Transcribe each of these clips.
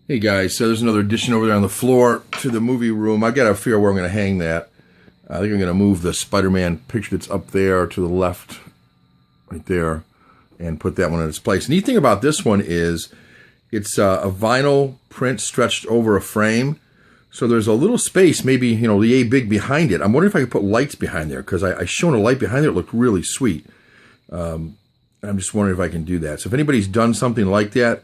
Hey guys, so there's another addition over there on the floor to the movie room. I got to figure out where I'm going to hang that. I think I'm going to move the Spider-Man picture that's up there to the left, right there, and put that one in its place. The neat thing about this one is it's a vinyl print stretched over a frame. So there's a little space, maybe, the yay big behind it. I'm wondering if I could put lights behind there, because I shone a light behind there. It looked really sweet. I'm just wondering if I can do that. So if anybody's done something like that,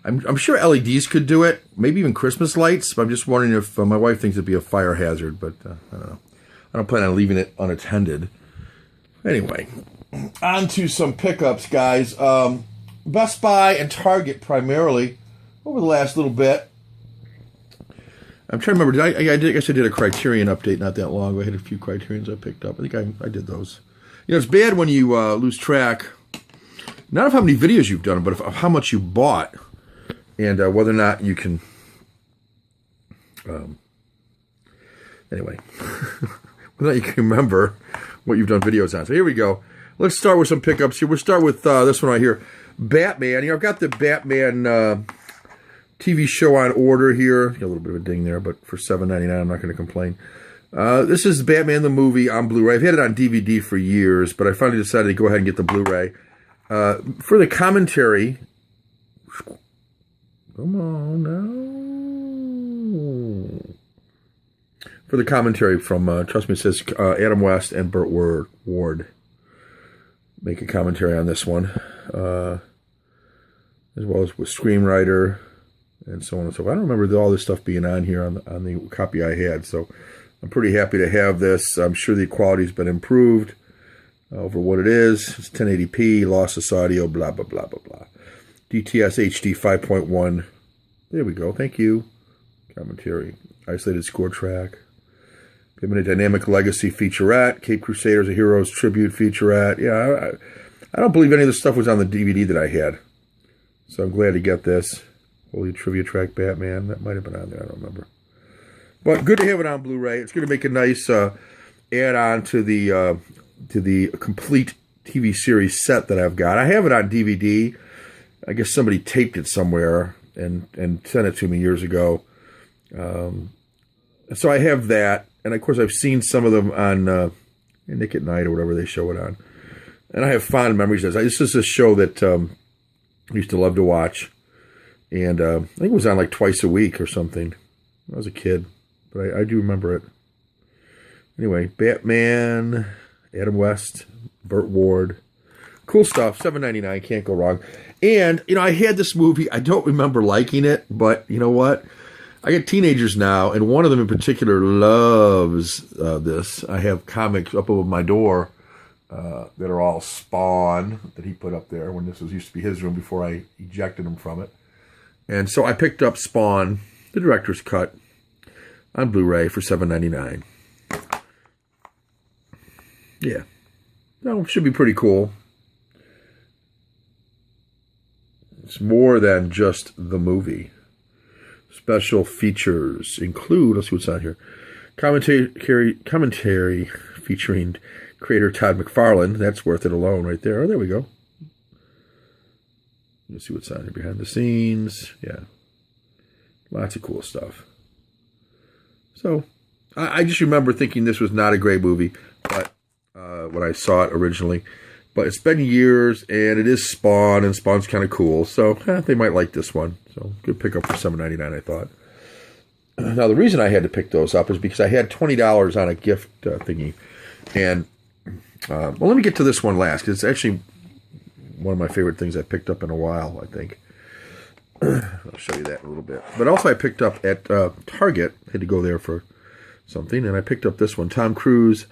I'm sure LEDs could do it, maybe even Christmas lights. But I'm just wondering if my wife thinks it'd be a fire hazard, but I don't know. I don't plan on leaving it unattended. Anyway, on to some pickups, guys. Best Buy and Target primarily over the last little bit. I'm trying to remember. I guess I did a Criterion update not that long ago. I had a few Criterions I picked up. I think I did those. It's bad when you lose track, not of how many videos you've done, but of how much you bought. And whether or not you can, anyway, whether or not you can remember what you've done videos on. So here we go. Let's start with some pickups here. We'll start with this one right here. Batman. I've got the Batman TV show on order here. Got a little bit of a ding there, but for $7.99, I'm not going to complain. This is Batman the movie on Blu-ray. I've had it on DVD for years, but I finally decided to go ahead and get the Blu-ray. For the commentary... Come on now. For the commentary from, trust me, it says Adam West and Burt Ward make a commentary on this one, as well as with screenwriter and so on and so forth. I don't remember all this stuff being on here on the copy I had, so I'm pretty happy to have this. I'm sure the quality's been improved over what it is. It's 1080p, lossless audio, blah, blah, blah, blah, blah. DTS HD 5.1. There we go. Thank you. Commentary. Isolated score track. Batman: A Dynamic Legacy featurette. Cape Crusaders: A Hero's Tribute featurette. Yeah, I don't believe any of the stuff was on the DVD that I had. So I'm glad to get this. Holy Trivia Track Batman. That might have been on there. I don't remember. But good to have it on Blu-ray. It's going to make a nice add-on to the complete TV series set that I've got. I have it on DVD. I guess somebody taped it somewhere and sent it to me years ago. So I have that. And, of course, I've seen some of them on Nick at Night or whatever they show it on. And I have fond memories of this. This is a show that I used to love to watch. And I think it was on like twice a week or something when I was a kid. But I do remember it. Anyway, Batman, Adam West, Burt Ward. Cool stuff. $7.99. Can't go wrong. And, I had this movie. I don't remember liking it, but you know what? I got teenagers now, and one of them in particular loves this. I have comics up over my door that are all Spawn that he put up there when this used to be his room before I ejected him from it. And so I picked up Spawn, the director's cut, on Blu-ray for $7.99. Yeah. No, it should be pretty cool. It's more than just the movie. Special features include, let's see what's on here. Commentary featuring creator Todd McFarlane. That's worth it alone right there. Oh, there we go. Let's see what's on here. Behind the scenes. Yeah. Lots of cool stuff. So, I just remember thinking this was not a great movie, but when I saw it originally. But it's been years, and it is Spawn, and Spawn's kind of cool. So, they might like this one. So, good pickup for $7.99, I thought. Now, the reason I had to pick those up is because I had $20 on a gift thingy. And, well, let me get to this one last, because it's actually one of my favorite things I picked up in a while, I think. I'll show you that in a little bit. But also I picked up at Target. I had to go there for something, and I picked up this one. Tom Cruise,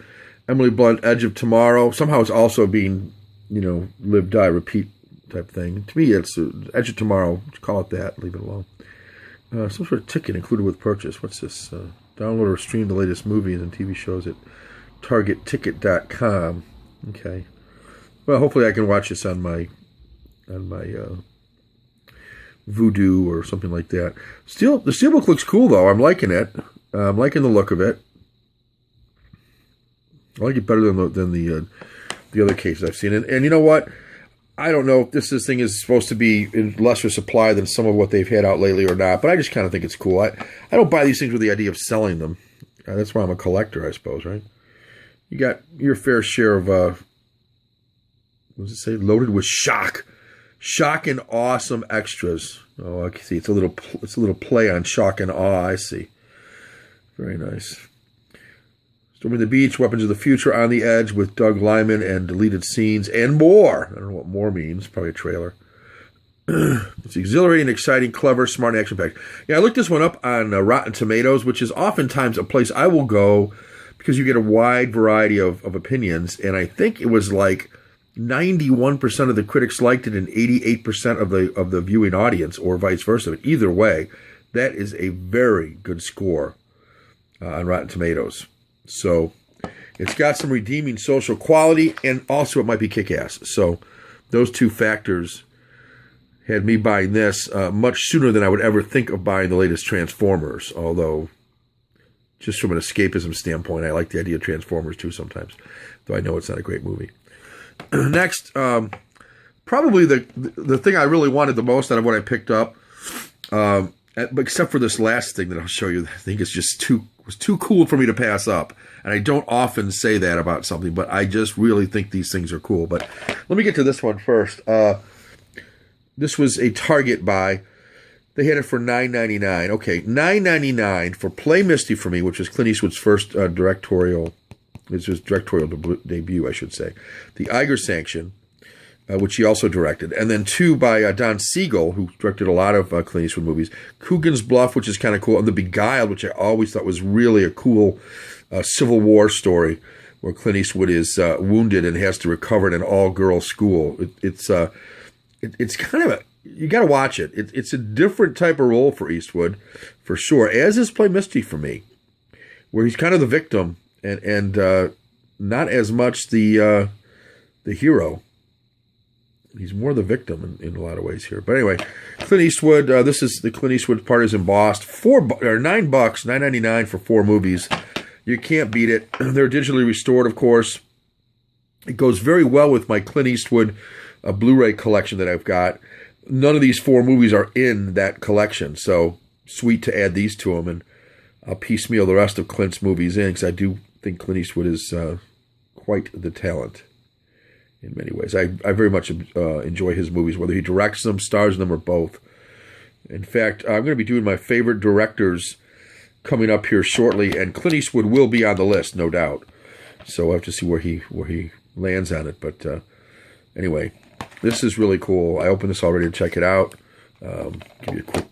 Emily Blunt, Edge of Tomorrow. Somehow it's also being, live, die, repeat type thing. To me, it's Edge of Tomorrow. Call it that. Leave it alone. Some sort of ticket included with purchase. What's this? Download or stream the latest movies and TV shows at targetticket.com. Okay. Well, hopefully I can watch this on my Vudu or something like that. The steelbook looks cool, though. I'm liking it. I'm liking the look of it. I like it better than the other cases I've seen. And you know what? I don't know if this thing is supposed to be in lesser supply than some of what they've had out lately or not, but I just kind of think it's cool. I don't buy these things with the idea of selling them. That's why I'm a collector, I suppose, right? You got your fair share of, what does it say? Loaded with shock and awesome extras. Oh, I can see it's a little play on shock and awe. I see. Very nice. Storming the Beach, Weapons of the Future, On the Edge with Doug Liman and deleted scenes and more. I don't know what more means. Probably a trailer. It's exhilarating, exciting, clever, smart, and action-packed. Yeah, I looked this one up on Rotten Tomatoes, which is oftentimes a place I will go because you get a wide variety of opinions. And I think it was like 91% of the critics liked it and 88% of the viewing audience, or vice versa. Either way, that is a very good score on Rotten Tomatoes. So it's got some redeeming social quality, and also it might be kick-ass. So those two factors had me buying this much sooner than I would ever think of buying the latest Transformers, although just from an escapism standpoint, I like the idea of Transformers too sometimes, though I know it's not a great movie. Next, probably the thing I really wanted the most out of what I picked up, except for this last thing that I'll show you, I think it's just was too cool for me to pass up. And I don't often say that about something, but I just really think these things are cool. But let me get to this one first. This was a Target buy. They had it for $9.99. Okay, $9.99 for Play Misty for Me, which is Clint Eastwood's first directorial debut, I should say. The Iger Sanction, which he also directed. And then two by Don Siegel, who directed a lot of Clint Eastwood movies. Coogan's Bluff, which is kind of cool. And The Beguiled, which I always thought was really a cool Civil War story, where Clint Eastwood is wounded and has to recover in an all-girl school. It's kind of you got to watch it. It's a different type of role for Eastwood, for sure, as is Play Misty for Me, where he's kind of the victim and not as much the hero. He's more the victim in a lot of ways here. But anyway, Clint Eastwood. This is the Clint Eastwood part is embossed. $9, $9.99 for 4 movies. You can't beat it. They're digitally restored, of course. It goes very well with my Clint Eastwood Blu-ray collection that I've got. None of these 4 movies are in that collection, so sweet to add these to them, and I'll piecemeal the rest of Clint's movies in, because I do think Clint Eastwood is quite the talent in many ways. I very much enjoy his movies, whether he directs them, stars in them, or both. In fact, I'm going to be doing my favorite directors coming up here shortly, and Clint Eastwood will be on the list, no doubt. So we'll have to see where he lands on it. But anyway, this is really cool. I opened this already to check it out. Give you a quick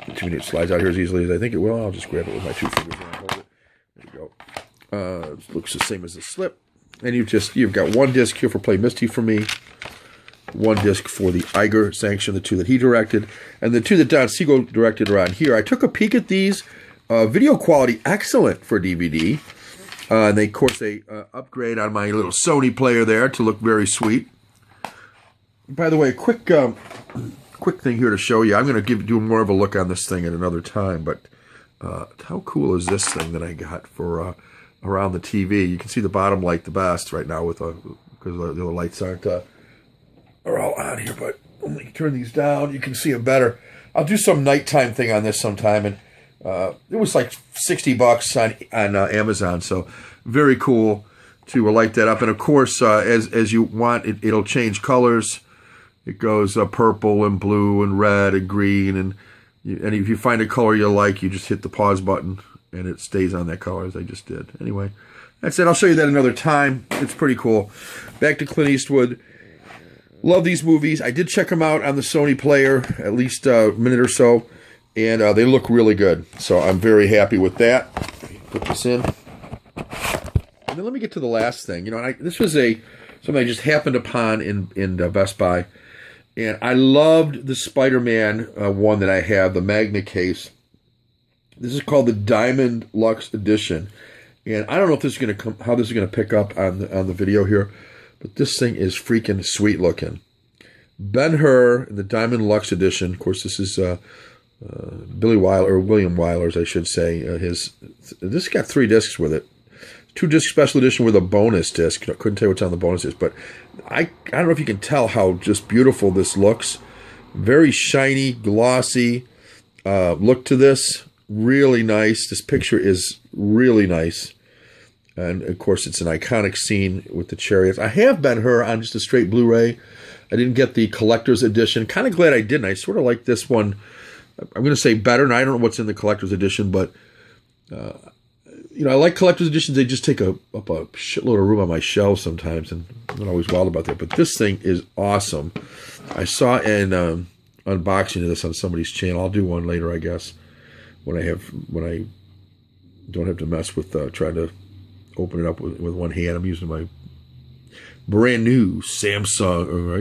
2-minute slides out here as easily as I think it will. I'll just grab it with my 2 fingers and hold it. There you go. It looks the same as the slip. And you've got 1 disc here for Play Misty for Me, 1 disc for the Iger Sanction, the 2 that he directed, and the 2 that Don Siegel directed are on here. I took a peek at these. Video quality excellent for DVD. And they, of course, they upgrade on my little Sony player there to look very sweet. By the way, quick thing here to show you. I'm going to do more of a look on this thing at another time. But how cool is this thing that I got for around the TV? You can see the bottom light the best right now with because the other lights are all on here. But when you turn these down, you can see it better. I'll do some nighttime thing on this sometime, and it was like $60 on Amazon, so very cool to light that up. And of course, as you want, it'll change colors. It goes purple and blue and red and green, and if you find a color you like, you just hit the pause button, and it stays on that color as I just did. Anyway, that's it. I'll show you that another time. It's pretty cool. Back to Clint Eastwood. Love these movies. I did check them out on the Sony player at least a minute or so. And they look really good. So I'm very happy with that. Put this in. And then let me get to the last thing. This was something I just happened upon in Best Buy. And I loved the Spider-Man one that I have, the Magna case. This is called the Diamond Luxe Edition. And I don't know if this is how this is going to pick up on the video here. But this thing is freaking sweet looking. Ben-Hur, the Diamond Luxe Edition. Of course, this is Billy Wilder, or William Wyler's, I should say. This got 3 discs with it. 2-disc special edition with a bonus disc. I couldn't tell you what's on the bonus disc, but I don't know if you can tell how just beautiful this looks. Very shiny, glossy. Look to this. Really nice. This picture is really nice. And, of course, it's an iconic scene with the chariots. I have Ben-Hur on just a straight Blu-ray. I didn't get the collector's edition. Kind of glad I didn't. I sort of like this one. I'm going to say better, and I don't know what's in the collector's edition, but, you know, I like collector's editions. They just take up a shitload of room on my shelves sometimes, and I'm not always wild about that. But this thing is awesome. I saw an unboxing of this on somebody's channel. I'll do one later, I guess, when I don't have to mess with trying to open it up with one hand. I'm using my brand new Samsung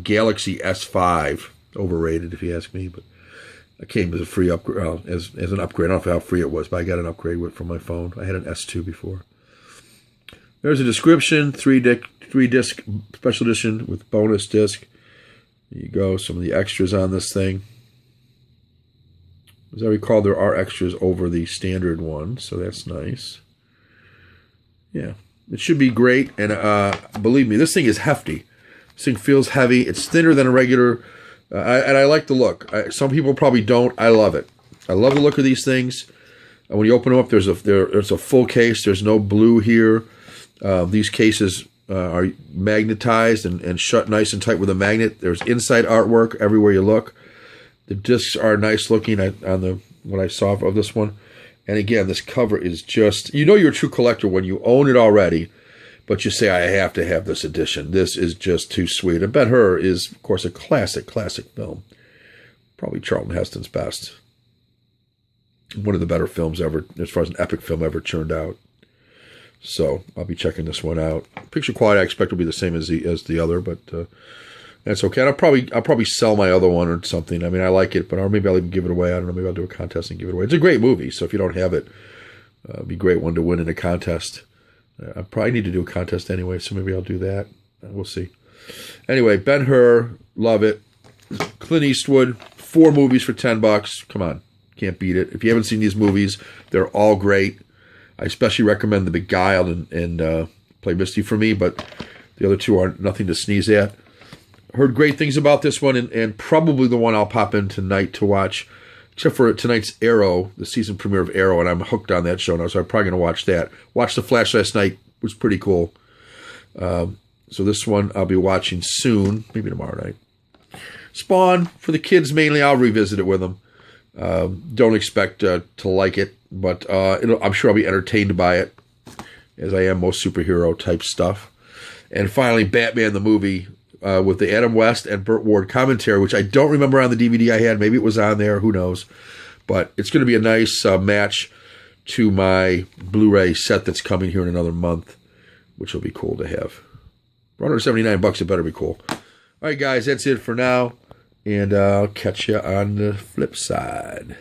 Galaxy S5. Overrated, if you ask me, but it came as a free upgrade, as an upgrade. I don't know how free it was, but I got an upgrade from my phone. I had an S2 before. There's a description, 3-disc special edition with bonus disc. There you go, some of the extras on this thing. As I recall, there are extras over the standard one, so that's nice. Yeah, it should be great, and believe me, this thing is hefty. This thing feels heavy. It's thinner than a regular, and I like the look. Some people probably don't. I love it. I love the look of these things. And when you open them up, there's a full case. There's no blue here. These cases are magnetized and shut nice and tight with a magnet. There's inside artwork everywhere you look. The discs are nice looking on what I saw of this one. And again, this cover is just, you know you're a true collector when you own it already, but you say, I have to have this edition. This is just too sweet. And Ben-Hur is, of course, a classic film. Probably Charlton Heston's best. One of the better films ever, as far as an epic film ever churned out. So I'll be checking this one out. Picture quality I expect will be the same as the other, but that's okay. And I'll probably sell my other one or something. I mean, I like it, or maybe I'll even give it away. I don't know. Maybe I'll do a contest and give it away. It's a great movie, so if you don't have it, it'd be a great one to win in a contest. I probably need to do a contest anyway, so maybe I'll do that. We'll see. Anyway, Ben-Hur, love it. Clint Eastwood, 4 movies for $10. Come on, can't beat it. If you haven't seen these movies, they're all great. I especially recommend The Beguiled and Play Misty for me, but the other two are nothing to sneeze at. Heard great things about this one, and probably the one I'll pop in tonight to watch, except for tonight's Arrow, the season premiere of Arrow, and I'm hooked on that show now, so I'm probably going to watch that. Watched The Flash last night, was pretty cool. So this one I'll be watching soon, maybe tomorrow night. Spawn, for the kids mainly, I'll revisit it with them. Don't expect to like it, but I'm sure I'll be entertained by it, as I am most superhero type stuff. And finally, Batman the movie, with the Adam West and Burt Ward commentary, which I don't remember on the DVD I had. Maybe it was on there. Who knows? But it's going to be a nice match to my Blu-ray set that's coming here in another month, which will be cool to have. For $179, it better be cool. All right, guys, that's it for now. And I'll catch you on the flip side.